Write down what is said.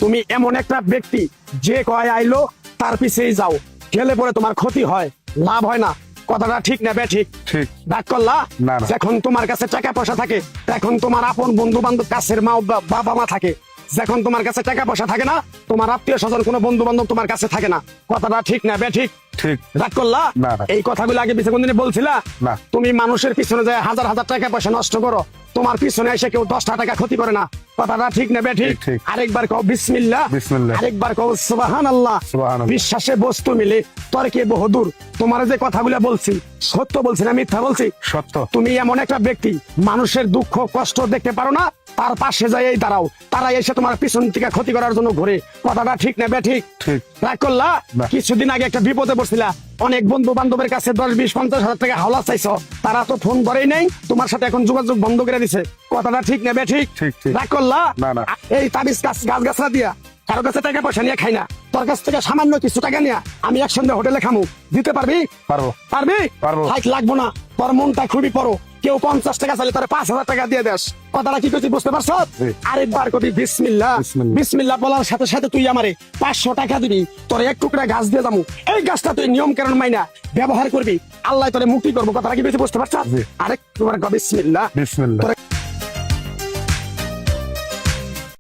তুমি এমন একটা ব্যক্তি যে কয় আইলো তার পিছেই যাও, গেলে পরে তোমার ক্ষতি হয়, লাভ হয় না। কথাটা ঠিক না ঠিক? ঠিক। রাগ করলা? না, না। যখন তোমার কাছে টাকা পয়সা থাকে, এখন তোমার আপন বন্ধু বান্ধব, কাছের মা বাবা মা থাকে। যখন তোমার কাছে টাকা পয়সা থাকে না, তোমার আত্মীয় স্বজন কোনো বন্ধু বান্ধব তোমার কাছে থাকে না। কথাটা ঠিক না ঠিক? ঠিক। রাগ করলা? না, না। এই কথাগুলো আগে পিছনে কোনদিন বলছিলা? না। তুমি মানুষের পিছনে যায় হাজার হাজার টাকা পয়সা নষ্ট করো, তোমার পিছনে এসে কেউ 10টা টাকা ক্ষতি করে না। কথাটা ঠিক না ঠিক? ঠিক, ঠিক। আরেকবার কও বিসমিল্লাহ, বিসমিল্লাহ। আরেকবার কও সুবহানাল্লাহ। সুবহানাল্লাহ। বিশ্বাসে বস্তু মিলে তর্কে বহুদূর। তোমার যে কথাগুলো বলছি সত্য বলছি না মিথ্যা বলছি? সত্য। তুমি এমন একটা ব্যক্তি, মানুষের দুঃখ কষ্ট দেখতে পারো না, তার পাশে যাই দাঁড়াও, তারা এসে তোমার পিছন থেকে ক্ষতি করার জন্য ঘুরে। কথাটা ঠিক না ঠিক? ঠিক। রাগ করলা? না। কিছুদিন আগে একটা বিপদে পড়ছিলা, অনেক বন্ধু বান্ধবের কাছে 10-20-50 হাজার টাকা হাওলা চাইছো, তারা তো ফোন করেই নেই, তোমার সাথে এখন যোগাযোগ বন্ধ করে দিছে। কথাটা ঠিক না ঠিক? ঠিক, ঠিক। রাগ করলা? না, না। এই তাবিজ গাছ গাছরা দিয়া কারো কাছে টাকা পয়সা নিয়ে খাই না, তোর কাছ থেকে সামান্য কিছু টাকা নিয়ে আমি একসঙ্গে হোটেলে খামু, দিতে পারবি? পারবো। পারবি? পারবো। হাইট লাগবো না, তোর মনটা খুবই বড়। কেউ 50 টাকা চাইলে তার 5,000 টাকা দিয়ে দেস। কথাটা কি করছি বুঝতে পারছ? জি। আরেকবার কবি বিসমিল্লাহ। বিসমিল্লাহ। বিসমিল্লাহ বলার সাথে সাথে তুই আমারে 500 টাকা দিবি, তোর এক টুকরা গাছ দিয়ে যাবো। এই গাছটা তুই নিয়ম কানুন মাইনা ব্যবহার করবি, আল্লাহ তোরে মুক্তি করবো। কথাটা কি বুঝতে পারছ? জি। আরেকবার কবি বিসমিল্লাহ। বিসমিল্লাহ। তোরে